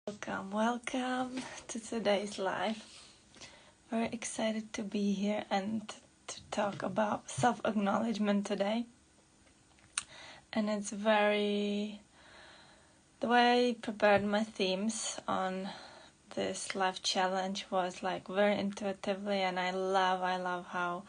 Welcome to today's live. Very excited to be here and to talk about self-acknowledgement today. And the way I prepared my themes on this live challenge was very intuitively, and I love how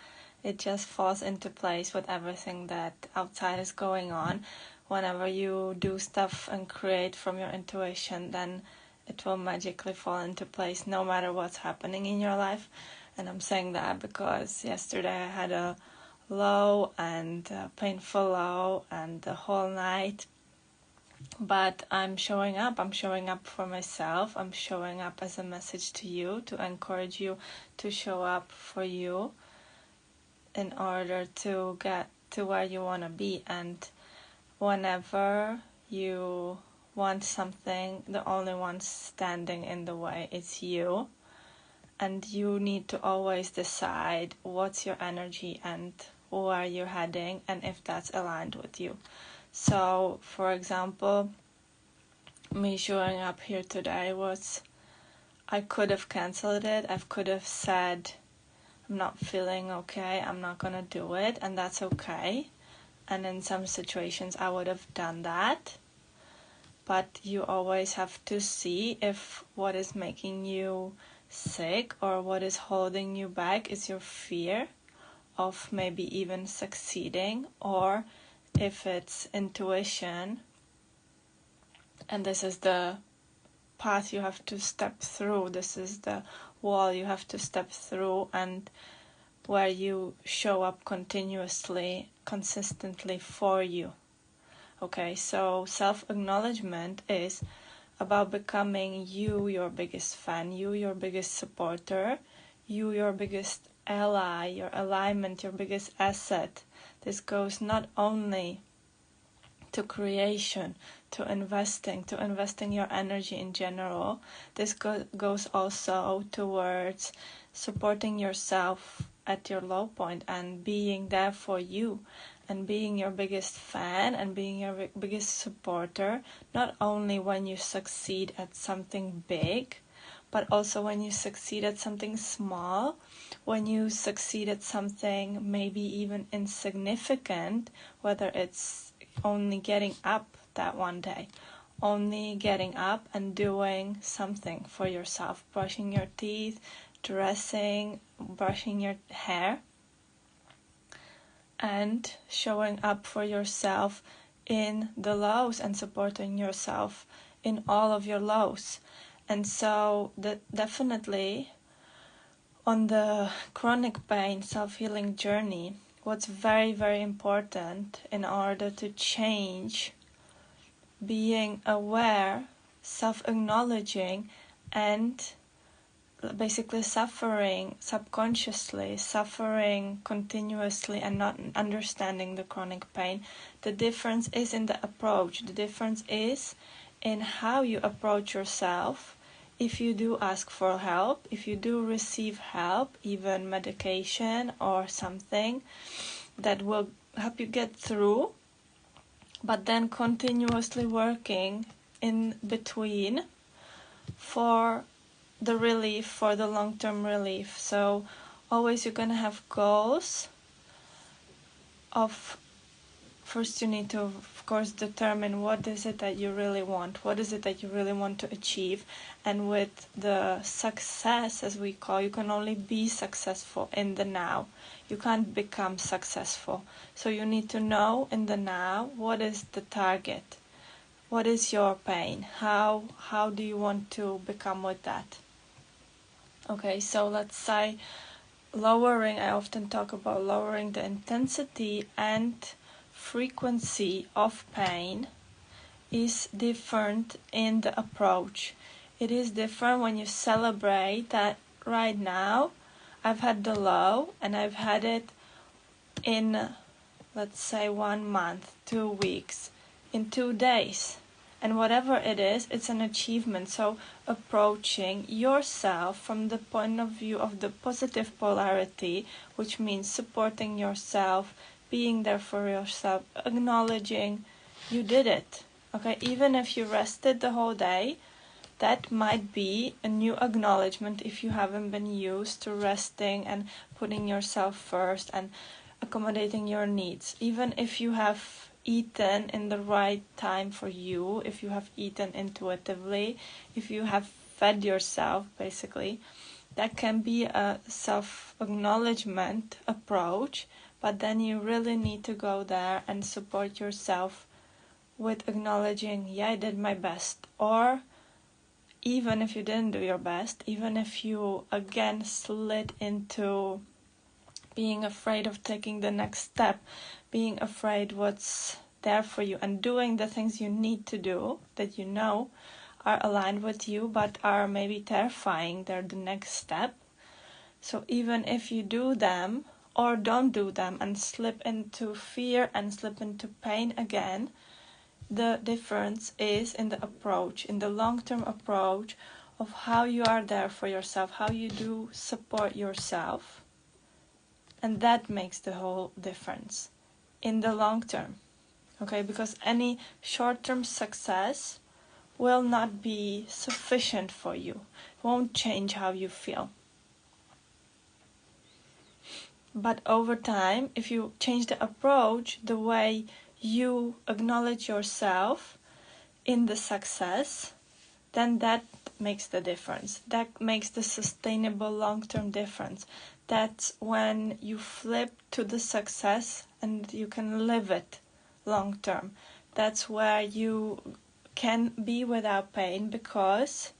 it just falls into place with everything that outside is going on. Whenever you do stuff and create from your intuition, then it will magically fall into place no matter what's happening in your life. And I'm saying that because yesterday I had a low and painful low and the whole night. But I'm showing up for myself. I'm showing up as a message to you, to encourage you to show up for you in order to get to where you want to be. And whenever you want something, the only one standing in the way is you. And you need to always decide what's your energy and where you're heading and if that's aligned with you. So, for example, me showing up here today I could have canceled it. I could have said, I'm not feeling okay, I'm not gonna do it, and that's okay. And in some situations I would have done that. But you always have to see if what is making you sick or what is holding you back is your fear of maybe even succeeding, or if it's intuition. And this is the path you have to step through. This is the wall you have to step through, and where you show up continuously, consistently for you. Okay, so self-acknowledgement is about becoming you, your biggest fan, you, your biggest supporter, you, your biggest ally, your alignment, your biggest asset. This goes not only to creation, to investing your energy in general. This goes also towards supporting yourself at your low point and being there for you, and being your biggest fan and being your biggest supporter, not only when you succeed at something big, but also when you succeed at something small, when you succeed at something maybe even insignificant, whether it's only getting up that one day, only getting up and doing something for yourself, brushing your teeth, dressing, brushing your hair, and showing up for yourself in the lows and supporting yourself in all of your lows. And so definitely on the chronic pain self-healing journey, what's very, very important in order to change, being aware, self-acknowledging, and basically suffering subconsciously, suffering continuously and not understanding the chronic pain. The difference is in the approach. The difference is in how you approach yourself. If you do ask for help, if you do receive help, even medication or something that will help you get through, but then continuously working in between for the relief, for the long-term relief. So always you're gonna have goals of, first you need to of course determine what is it that you really want, what is it that you really want to achieve. And with the success, as we call, you can only be successful in the now. You can't become successful. So you need to know in the now, what is the target, what is your pain, how do you want to become with that. Okay, so let's say I often talk about lowering the intensity and frequency of pain is different in the approach. It is different when you celebrate that right now I've had the low and I've had it in, let's say, 1 month, 2 weeks, in 2 days. And whatever it is, it's an achievement. So approaching yourself from the point of view of the positive polarity, which means supporting yourself, being there for yourself, acknowledging you did it. Okay, even if you rested the whole day, that might be a new acknowledgement if you haven't been used to resting and putting yourself first and accommodating your needs. Even if you have eaten in the right time for you, if you have eaten intuitively, if you have fed yourself, basically, that can be a self-acknowledgement approach, but then you really need to go there and support yourself with acknowledging, yeah, I did my best. Or even if you didn't do your best, even if you again slid into being afraid of taking the next step, being afraid what's there for you, and doing the things you need to do that you know are aligned with you but are maybe terrifying, they're the next step. So even if you do them or don't do them and slip into fear and slip into pain again, the difference is in the approach, in the long-term approach of how you are there for yourself, how you do support yourself. And that makes the whole difference in the long term. Okay, because any short-term success will not be sufficient for you. It won't change how you feel. But over time, if you change the approach, the way you acknowledge yourself in the success, then that makes the difference. That makes the sustainable long-term difference. That's when you flip to the success and you can live it long-term. That's where you can be without pain, because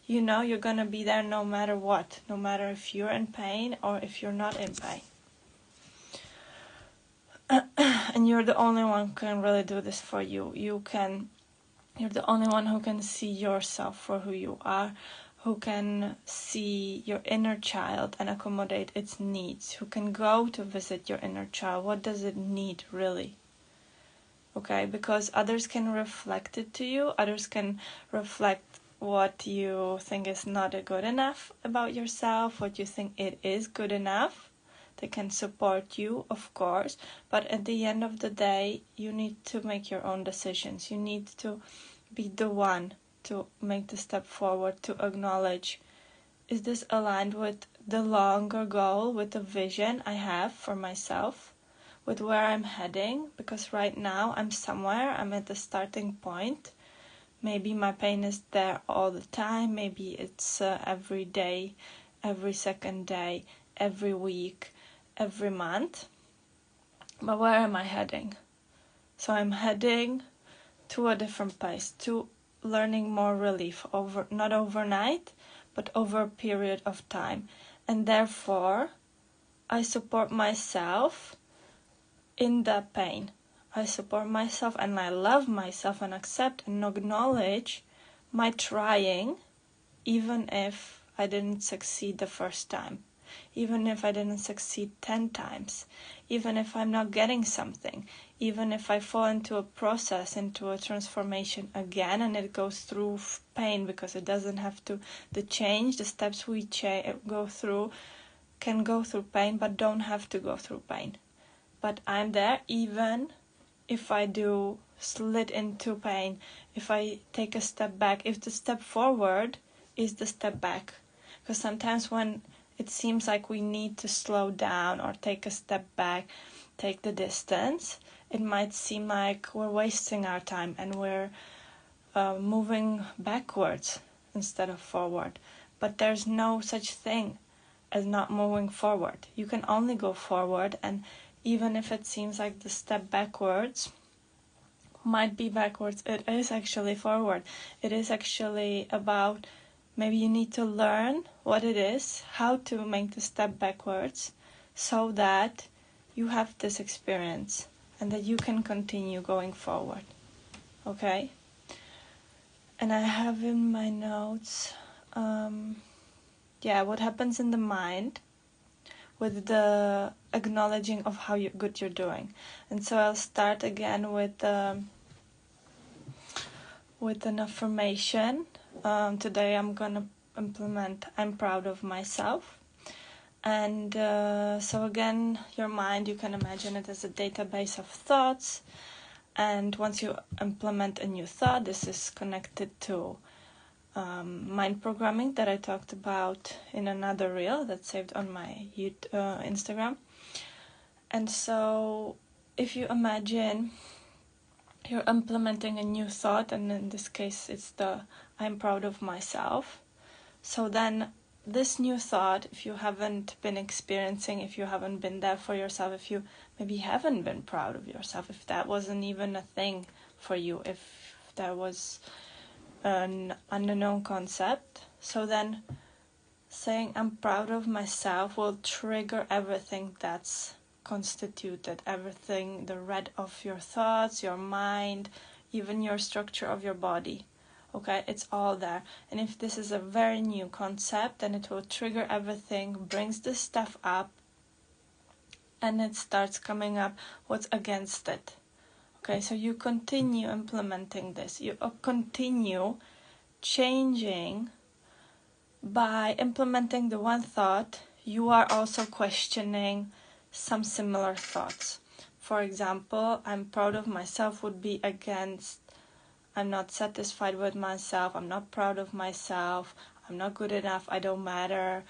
you know you're going to be there no matter what, no matter if you're in pain or if you're not in pain. And you're the only one who can really do this for you. You're the only one who can see yourself for who you are, who can see your inner child and accommodate its needs, who can go to visit your inner child. What does it need really? Okay, because others can reflect it to you. Others can reflect what you think is not good enough about yourself, what you think it is good enough. They can support you, of course, but at the end of the day, you need to make your own decisions. You need to be the one to make the step forward, to acknowledge, is this aligned with the longer goal, with the vision I have for myself, with where I'm heading? Because right now I'm somewhere, I'm at the starting point. Maybe my pain is there all the time. Maybe it's every day, every second day, every week, every month. But where am I heading? So I'm heading to a different place, to learning more relief, not overnight, but over a period of time. And therefore, I support myself in that pain. I support myself and I love myself and accept and acknowledge my trying, even if I didn't succeed the first time. Even if I didn't succeed 10 times, even if I'm not getting something, even if I fall into a process, into a transformation again, and it goes through pain, because it doesn't have to, the steps we go through can go through pain, but don't have to go through pain. But I'm there even if I do slid into pain, if I take a step back, if the step forward is the step back. Because sometimes when it seems like we need to slow down or take a step back, take the distance, it might seem like we're wasting our time and we're moving backwards instead of forward. But there's no such thing as not moving forward. You can only go forward, and even if it seems like the step backwards might be backwards, it is actually forward. It is actually about, maybe you need to learn what it is, how to make the step backwards, so that you have this experience and that you can continue going forward. Okay? And I have in my notes, what happens in the mind with the acknowledging of how good you're doing. And so I'll start again with an affirmation. Today I'm gonna implement, I'm proud of myself. And so again, your mind, you can imagine it as a database of thoughts. And once you implement a new thought, this is connected to mind programming that I talked about in another reel that's saved on my Instagram. And so if you imagine you're implementing a new thought, and in this case it's the I'm proud of myself. So then this new thought, if you haven't been experiencing, if you haven't been there for yourself, if you maybe haven't been proud of yourself, if that wasn't even a thing for you, if that was an unknown concept, so then saying I'm proud of myself will trigger everything that's constituted, everything, the red of your thoughts, your mind, even your structure of your body. Okay, it's all there. And if this is a very new concept, then it will trigger everything, brings this stuff up, and it starts coming up what's against it. Okay, so you continue implementing this. You continue changing. By implementing the one thought, you are also questioning some similar thoughts. For example, I'm proud of myself would be against I'm not satisfied with myself, I'm not proud of myself, I'm not good enough, I don't matter,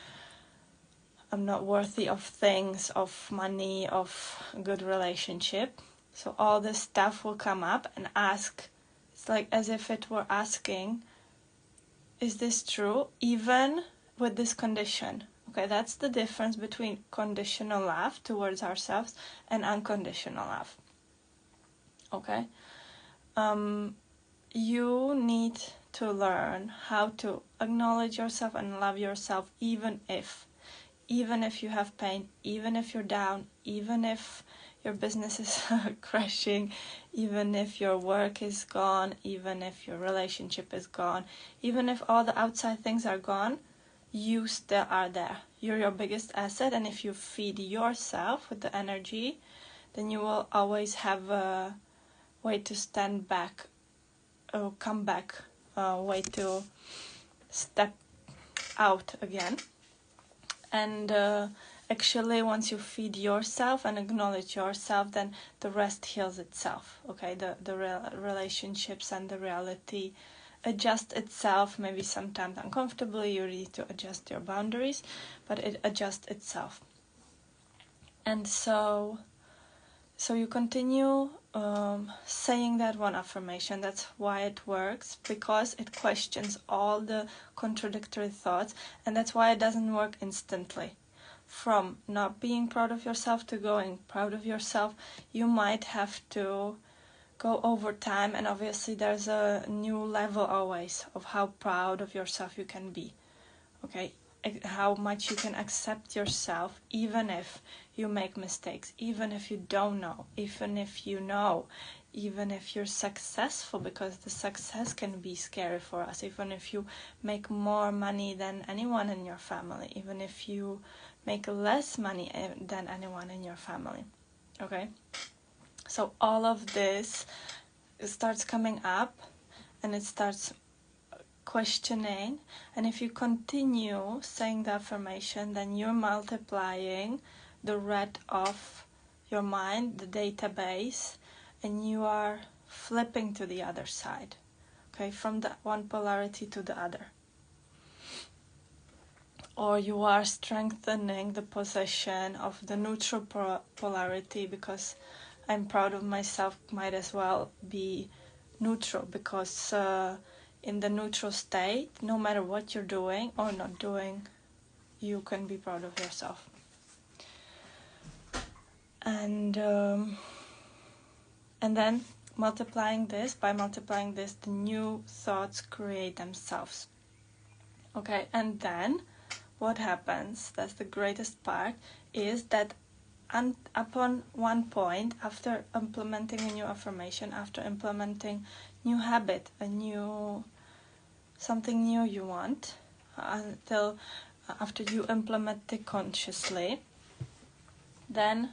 I'm not worthy of things, of money, of a good relationship. So all this stuff will come up and ask, it's like as if it were asking, is this true, even with this condition? Okay, that's the difference between conditional love towards ourselves and unconditional love. Okay? You need to learn how to acknowledge yourself and love yourself even if you have pain, even if you're down, even if your business is crashing, even if your work is gone, even if your relationship is gone, even if all the outside things are gone, you still are there. You're your biggest asset, and if you feed yourself with the energy, then you will always have a way to stand back, or come back, a way to step out again. And actually, once you feed yourself and acknowledge yourself, then the rest heals itself. Okay, the relationships and the reality adjust itself. Maybe sometimes uncomfortably, you need to adjust your boundaries, but it adjusts itself. And so you continue saying that one affirmation. That's why it works, because it questions all the contradictory thoughts, and that's why it doesn't work instantly. From not being proud of yourself to going proud of yourself, you might have to go over time, and obviously there's a new level always of how proud of yourself you can be. Okay, how much you can accept yourself, even if you make mistakes, even if you don't know, even if you know, even if you're successful, because the success can be scary for us, even if you make more money than anyone in your family, even if you make less money than anyone in your family. Okay, so all of this starts coming up, and it starts questioning, and if you continue saying the affirmation, then you're multiplying the red of your mind, the database, and you are flipping to the other side, okay, from the one polarity to the other. Or you are strengthening the position of the neutral polarity, because I'm proud of myself might as well be neutral, because in the neutral state, no matter what you're doing or not doing, you can be proud of yourself. And then multiplying this, the new thoughts create themselves. Okay, and then what happens, that's the greatest part, is that upon one point, after implementing a new affirmation, after implementing new habit, something new you want, until after you implement it consciously, then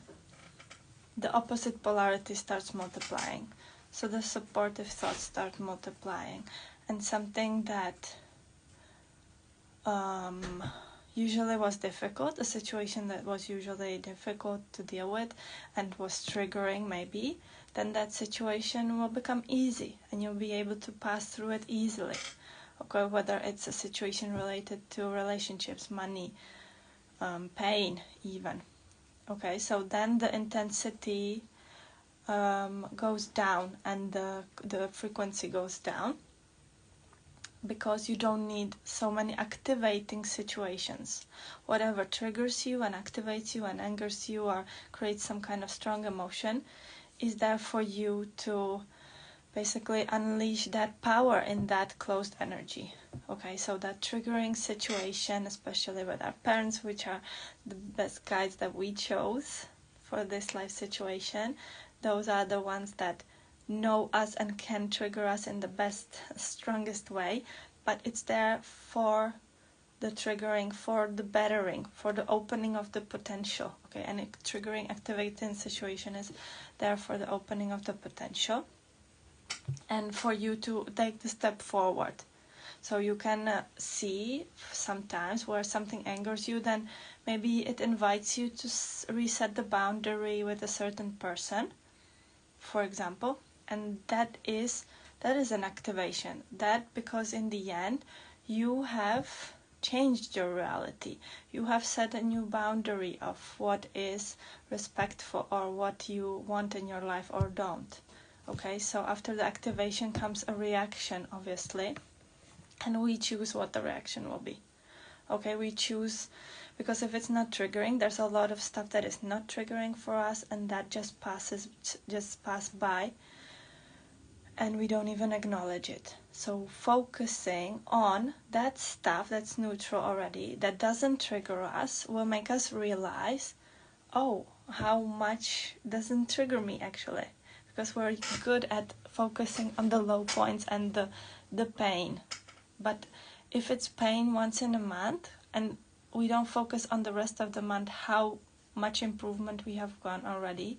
the opposite polarity starts multiplying. So the supportive thoughts start multiplying, and something that usually was difficult, a situation that was usually difficult to deal with and was triggering maybe, then that situation will become easy and you'll be able to pass through it easily. Okay, whether it's a situation related to relationships, money, pain even. Okay, so then the intensity goes down and the frequency goes down, because you don't need so many activating situations. Whatever triggers you and activates you and angers you or creates some kind of strong emotion is there for you to basically unleash that power in that closed energy. Okay, so that triggering situation, especially with our parents, which are the best guides that we chose for this life situation, those are the ones that know us and can trigger us in the best, strongest way, but it's there for the triggering, for the bettering, for the opening of the potential. Okay, and triggering, activating situation is there for the opening of the potential and for you to take the step forward. So you can see sometimes where something angers you, then maybe it invites you to reset the boundary with a certain person, for example, and that is an activation. That because in the end you have changed your reality. You have set a new boundary of what is respectful or what you want in your life or don't. Okay, so after the activation comes a reaction, obviously, and we choose what the reaction will be. Okay, we choose, because if it's not triggering, there's a lot of stuff that is not triggering for us, and that just pass by, and we don't even acknowledge it. So focusing on that stuff that's neutral already, that doesn't trigger us, will make us realize, oh, how much doesn't trigger me actually. Because we're good at focusing on the low points and the pain. But if it's pain once in a month and we don't focus on the rest of the month how much improvement we have gone already,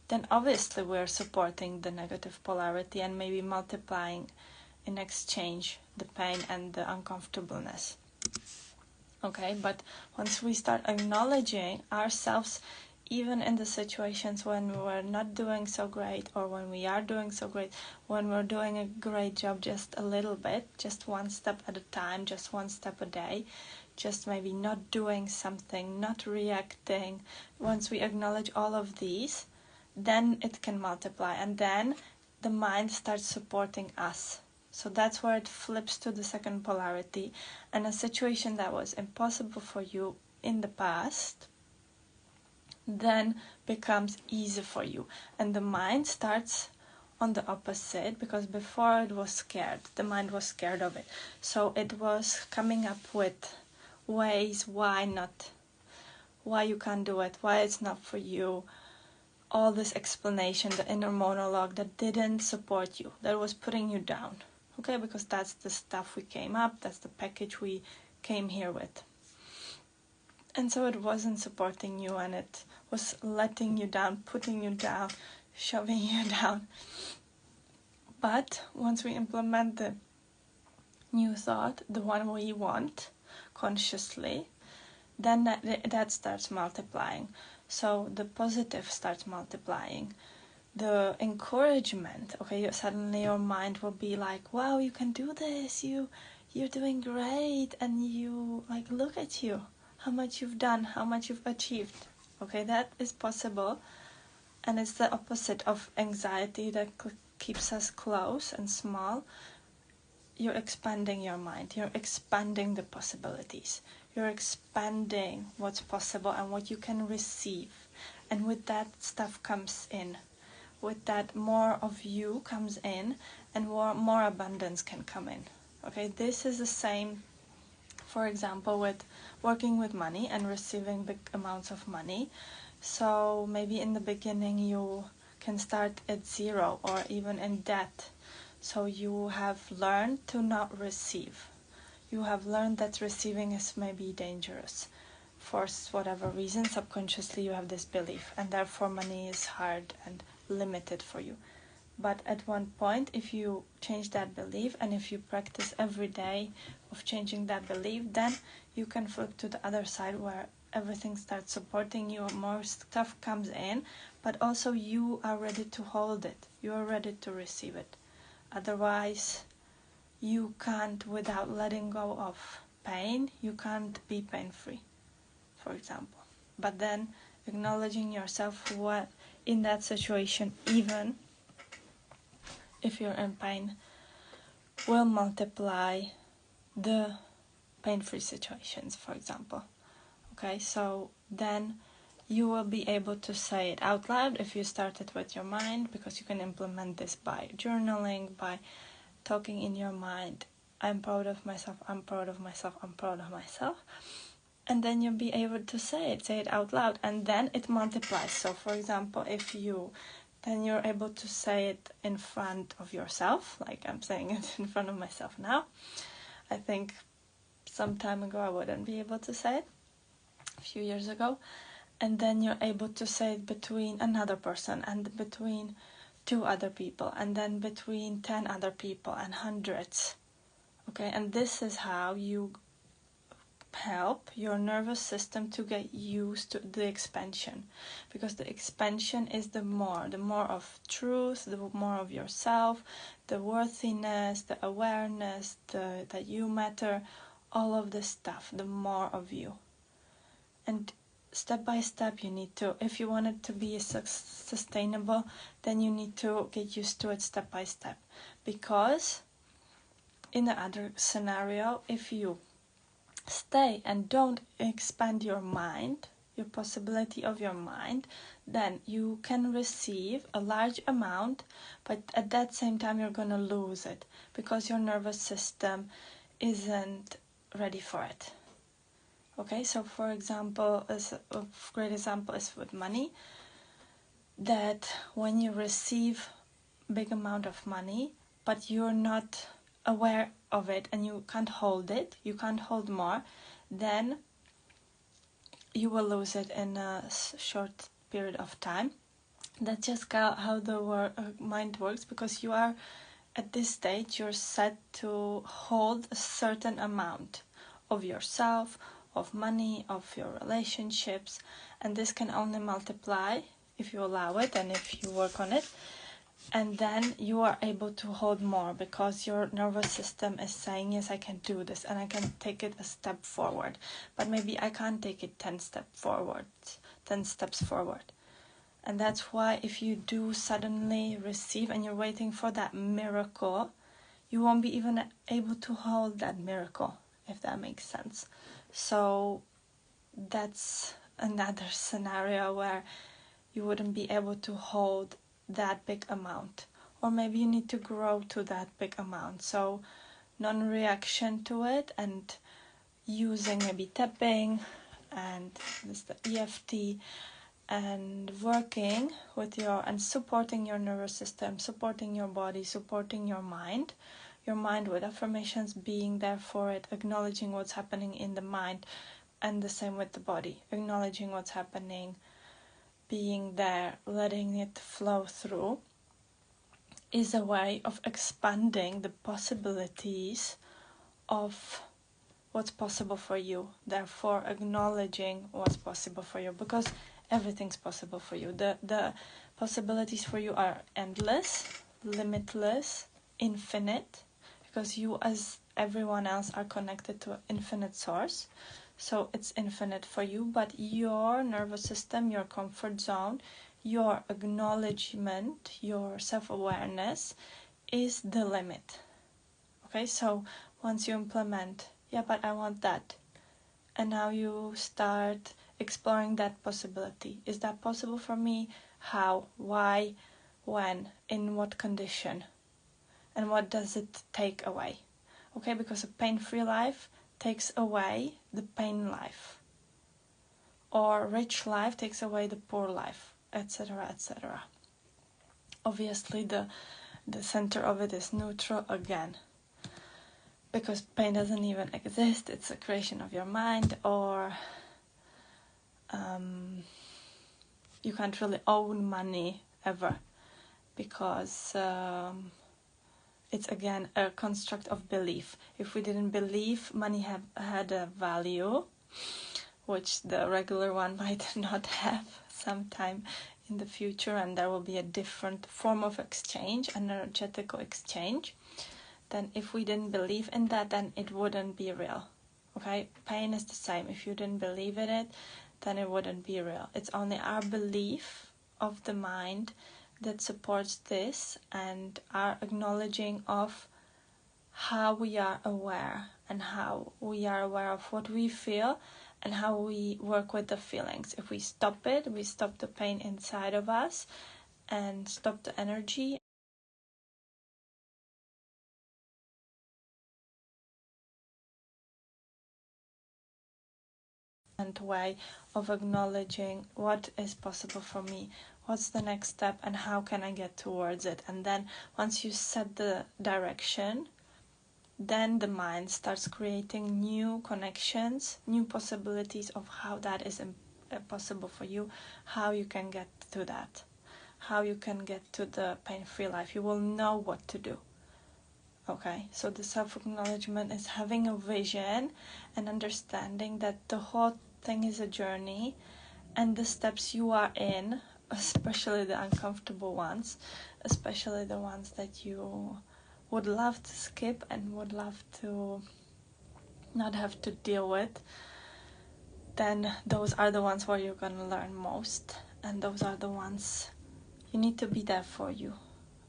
then obviously we're supporting the negative polarity and maybe multiplying in exchange the pain and the uncomfortableness. Okay, but once we start acknowledging ourselves, even in the situations when we're not doing so great, or when we are doing so great, when we're doing a great job just a little bit, just one step at a time, just one step a day, just maybe not doing something, not reacting, once we acknowledge all of these, then it can multiply, and then the mind starts supporting us. So that's where it flips to the second polarity, and a situation that was impossible for you in the past then becomes easy for you, and the mind starts on the opposite, because before it was scared, the mind was scared of it, so it was coming up with ways why you can't do it, why it's not for you, all this explanation, the inner monologue that didn't support you, that was putting you down. Okay, because that's the stuff we came up, that's the package we came here with. And so it wasn't supporting you, and it was letting you down, putting you down, shoving you down. But once we implement the new thought, the one we want consciously, then that starts multiplying. So the positive starts multiplying. The encouragement, okay, suddenly your mind will be like, wow, you can do this, you're doing great, and you, like, look at you, how much you've done, how much you've achieved. Okay, that is possible, and it's the opposite of anxiety that keeps us close and small. You're expanding your mind, you're expanding the possibilities, you're expanding what's possible and what you can receive, and with that stuff comes in. With that, more of you comes in, and more abundance can come in. Okay, this is the same, for example, with working with money and receiving big amounts of money. So maybe in the beginning you can start at zero or even in debt. So you have learned to not receive. You have learned that receiving is maybe dangerous. For whatever reason, subconsciously you have this belief, and therefore money is hard and limited for you. But at one point, if you change that belief, and if you practice every day of changing that belief, then you can flip to the other side where everything starts supporting you, more stuff comes in, but also you are ready to hold it, you are ready to receive it. Otherwise, you can't, without letting go of pain, you can't be pain-free, for example. But then acknowledging yourself what in that situation, even if you're in pain, will multiply the pain-free situations, for example. Okay, so then you will be able to say it out loud if you start it with your mind, because you can implement this by journaling, by talking in your mind. I'm proud of myself, I'm proud of myself, I'm proud of myself. And then you'll be able to say it out loud, and then it multiplies. So for example, then you're able to say it in front of yourself, like I'm saying it in front of myself now. I think some time ago I wouldn't be able to say it, a few years ago. And then you're able to say it between another person, and between 2 other people, and then between 10 other people, and hundreds. Okay, and this is how you help your nervous system to get used to the expansion, because the expansion is the more of truth, the more of yourself, the worthiness, the awareness, that you matter, all of this stuff, the more of you. And step by step you need to, if you want it to be sustainable, then you need to get used to it step by step. Because in the other scenario, if you stay and don't expand your mind, your possibility of your mind, then you can receive a large amount, but at that same time you're going to lose it, because your nervous system isn't ready for it. Okay, so for example, a great example is with money, that when you receive big amount of money, but you're not aware of it and you can't hold it, you can't hold more, then you will lose it in a short period of time. That's just how the mind works, because you are at this stage, you're set to hold a certain amount of yourself, of money, of your relationships, and this can only multiply if you allow it and if you work on it. And then you are able to hold more, because your nervous system is saying, yes, I can do this and I can take it a step forward, but maybe I can't take it 10 steps forward. And that's why if you do suddenly receive and you're waiting for that miracle, you won't be even able to hold that miracle, if that makes sense. So that's another scenario where you wouldn't be able to hold that big amount, or maybe you need to grow to that big amount. So non-reaction to it, and using maybe tapping and the EFT, and working with and supporting your nervous system, supporting your body, supporting your mind with affirmations, being there for it, acknowledging what's happening in the mind, and the same with the body, acknowledging what's happening, being there, letting it flow through, is a way of expanding the possibilities of what's possible for you. Therefore, acknowledging what's possible for you, because everything's possible for you. The possibilities for you are endless, limitless, infinite, because you, as everyone else, are connected to an infinite source. So it's infinite for you, but your nervous system, your comfort zone, your acknowledgement, your self-awareness is the limit. Okay, so once you implement, yeah, but I want that, and now you start exploring that possibility. Is that possible for me? How? Why? When? In what condition? And what does it take away? Okay, because a pain-free life takes away the pain life, or rich life takes away the poor life, etc., etc. Obviously the center of it is neutral again, because pain doesn't even exist. It's a creation of your mind, or you can't really own money ever, because it's again a construct of belief. If we didn't believe money had a value, which the regular one might not have sometime in the future, and there will be a different form of exchange, an energetical exchange, then if we didn't believe in that, then it wouldn't be real. Okay, pain is the same. If you didn't believe in it, then it wouldn't be real. It's only our belief of the mind that supports this, and our acknowledging of how we are aware, and how we are aware of what we feel and how we work with the feelings. If we stop it, we stop the pain inside of us and stop the energy. And way of acknowledging what is possible for me, what's the next step, and how can I get towards it. And then once you set the direction, then the mind starts creating new connections, new possibilities of how that is possible for you, how you can get to that, how you can get to the pain-free life. You will know what to do. Okay, so the self-acknowledgement is having a vision and understanding that the whole thing is a journey, and the steps you are in, especially the uncomfortable ones, especially the ones that you would love to skip and would love to not have to deal with, then those are the ones where you're going to learn most, and those are the ones you need to be there for you.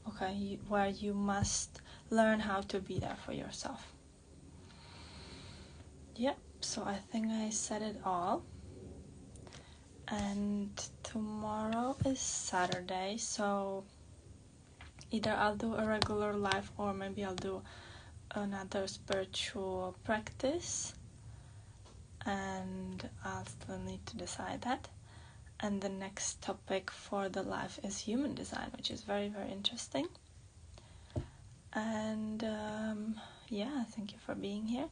Okay, where you must learn how to be there for yourself. Yep, so I think I said it all. And tomorrow is Saturday, so either I'll do a regular live or maybe I'll do another spiritual practice, and I'll still need to decide that. And the next topic for the live is human design, which is very, very interesting. And yeah, thank you for being here.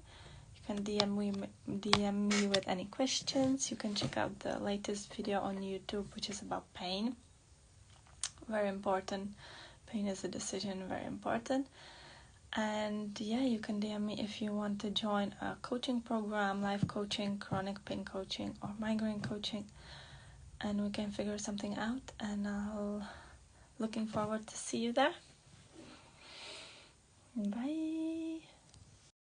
You can DM me with any questions. You can check out the latest video on YouTube, which is about pain. Very important. Pain is a decision, very important. And yeah, you can DM me if you want to join a coaching program, life coaching, chronic pain coaching, or migraine coaching, and we can figure something out. And I'll looking forward to see you there. Bye.